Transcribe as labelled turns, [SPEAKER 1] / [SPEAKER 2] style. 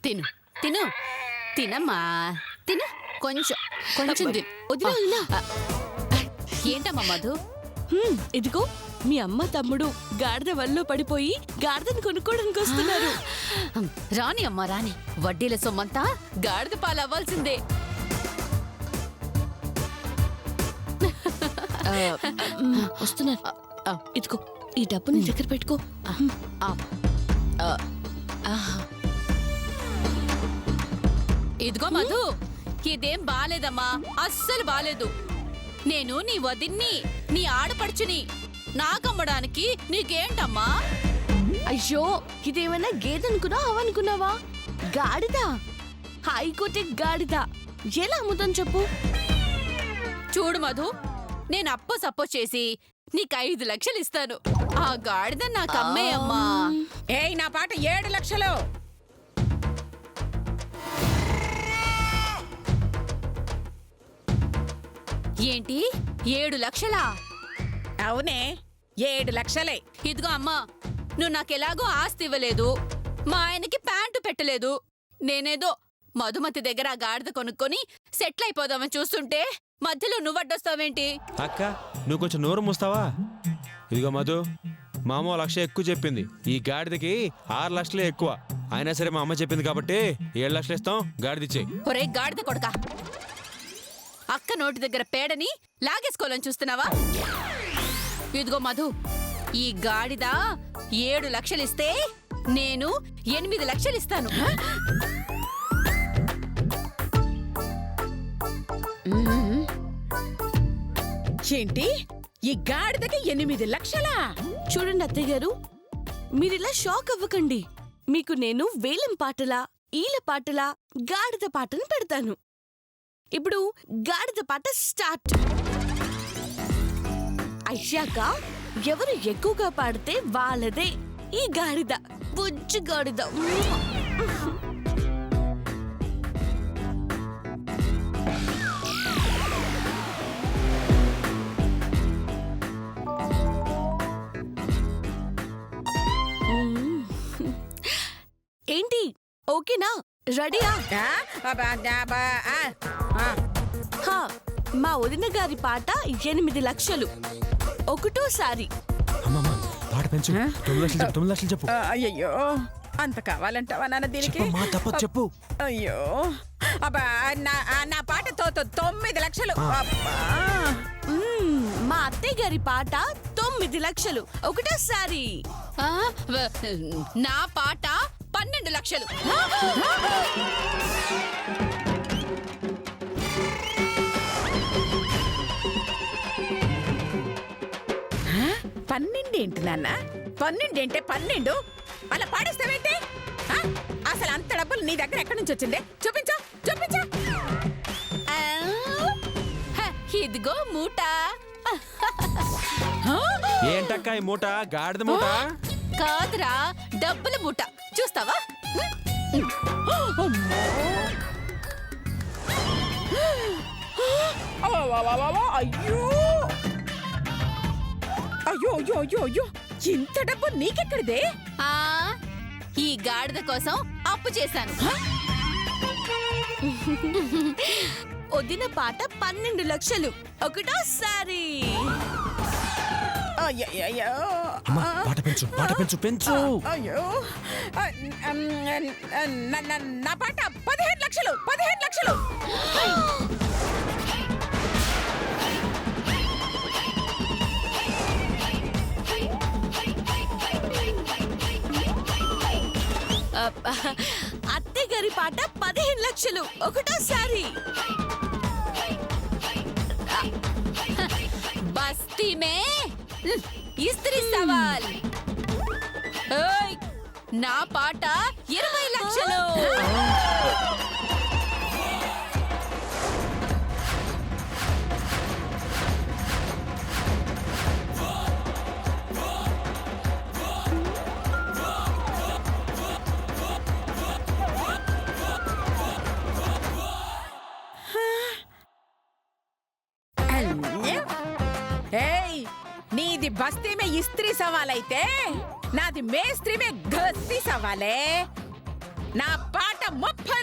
[SPEAKER 1] తిను తిను తినమ్మా తిను కొంచెం కొంచెం తిను వదిలేనా ఏంటమ్మా మధు
[SPEAKER 2] ఇదిగో మీ అమ్మ తమ్ముడు గాడిద వల్ల పడిపోయి గాడిదని కొనుక్కోవడానికి వస్తున్నారు.
[SPEAKER 1] రాని అమ్మా రాని, వడ్డీల సొమ్మంతా గాడిద పాలు అవ్వాల్సిందే.
[SPEAKER 2] వస్తున్నారు. ఇదిగో ఈ డబ్బు నీ దగ్గర పెట్టుకో.
[SPEAKER 1] ఇదిగో మధు, ఇదేం బాలేదమ్మా, అస్సలు బాలేదు. నేను నీ వదిన్ని, నీ ఆడపడుచుని, నాకమ్మడానికి నీకేంటమ్మా?
[SPEAKER 2] అయ్యో ఇదేమైనా గేదెనుకున్నా అవనుకున్నావా? గాడిద, హైకోర్టు గాడిద ఎలా అమ్ముతాను చెప్పు?
[SPEAKER 1] చూడు మధు, నేను అప్పో సప్పో చేసి నీకు 5 లక్షలు ఇస్తాను. ఆ గాడిద నాకు అమ్మేయమ్మా.
[SPEAKER 3] ఏయ్ నా పాట 7 లక్షలు.
[SPEAKER 1] ఏంటి 7 లక్షలా?
[SPEAKER 3] అవునే 7 లక్షలే.
[SPEAKER 1] ఇదిగో అమ్మా, నువ్వు నాకెలాగో ఆస్తి ఇవ్వలేదు, మా ఆయనకి ప్యాంటు పెట్టలేదు. నేనేదో మధుమతి దగ్గర ఆ గాడిద కొనుక్కొని సెటిల్ అయిపోదామని చూస్తుంటే మధ్యలో నువ్వడ్డొస్తావేంటి?
[SPEAKER 4] అక్క నువ్వు కొంచెం నోరు మూస్తావా? ఇదిగో మధు, మా అమ్మ 1 లక్ష ఎక్కువ చెప్పింది. ఈ గాడిదకి 6 లక్షలే ఎక్కువ. అయినా సరే మా అమ్మ చెప్పింది కాబట్టి 7 లక్షలు ఇస్తాం, గాడిదిచ్చేయి.
[SPEAKER 1] ఒరే గాడిద కొడకా, అక్క నోటి దగ్గర పేడని లాగేసుకోవాలని చూస్తున్నావా? ఇదిగో మధు, ఈ గాడిద 7 లక్షలు ఇస్తే నేను 8 లక్షలు ఇస్తాను.
[SPEAKER 3] ఏంటి ఈ గాడిదకి 8 లక్షలా?
[SPEAKER 2] చూడండి అత్తయ్య గారు, మీరిలా షాక్ అవ్వకండి. మీకు నేను వేలం పాటలా, ఈల పాటలా, గాడిద పాటను పెడతాను. ఇప్పుడు గాడిద పాట స్టార్ట్ అయ్యాక ఎవరు ఎక్కువగా పాడితే వాళ్ళదే ఈ గాడిద, బుజ్జి గాడిద. ఏంటి ఓకేనా? రెడీయా? హా, మా వదిన గారి పాట 8 లక్షలు ఒకటోసారి.
[SPEAKER 4] అమ్మమ్మ పాట పెంచు. 9 లక్షలు చెప్పు, 9 లక్షలు చెప్పు.
[SPEAKER 3] అయ్యో అంత కావాలంటావా నాన్న దీనికి?
[SPEAKER 4] చెప్పమ్మా, తప్పదు చెప్పు.
[SPEAKER 3] అయ్యో అబ్బా, నా పాట 9 లక్షలు.
[SPEAKER 2] మా అత్తయ్య గారి పాట 9 లక్షలు ఒకటోసారి.
[SPEAKER 1] ఆ, నా పాట 12 లక్షలు.
[SPEAKER 3] 12 ఏంటి నాన్న? 12 అంటే 12 అలా పాడేస్తావేంటి? అసలు అంత డబ్బులు నీ దగ్గర ఎక్కడి నుంచి వచ్చింది? చూపించు చూపించు.
[SPEAKER 1] ఇదిగో మూట.
[SPEAKER 4] ఏంటక్క ఈ మూట? గాడిద మూట
[SPEAKER 1] కాదురా, డబ్బుల మూట. చూస్తావా?
[SPEAKER 3] అయ్యో అయ్యో అయ్యో అయ్యో అయ్యో, ఇంత డబ్బు నీకెక్కడిదే?
[SPEAKER 1] ఆ, ఈ గాడిద కోసం అప్పు చేశాను.
[SPEAKER 2] వదిన పాట 12 లక్షలు ఒకటోసారి.
[SPEAKER 3] అయ్యో
[SPEAKER 4] అమ్మా, పాట పెంచు, పాట పెంచు, పెంచు.
[SPEAKER 3] అయ్యో నా పాట 15 లక్షలు. 15 లక్షలు.
[SPEAKER 2] అత్తయ్య గారి పాట 15 లక్షలు ఒకటోసారి.
[SPEAKER 1] బస్తీ మే ఇస్త్రీ సవాల్. ఓయ్, నా పాట 20 లక్షలు.
[SPEAKER 3] ఏయ్, నీది బస్తీ మే ఇస్త్రీ సవాల్ అయితే నాది మేస్త్రీ మే గస్తీ సవాలే. నా పాట 30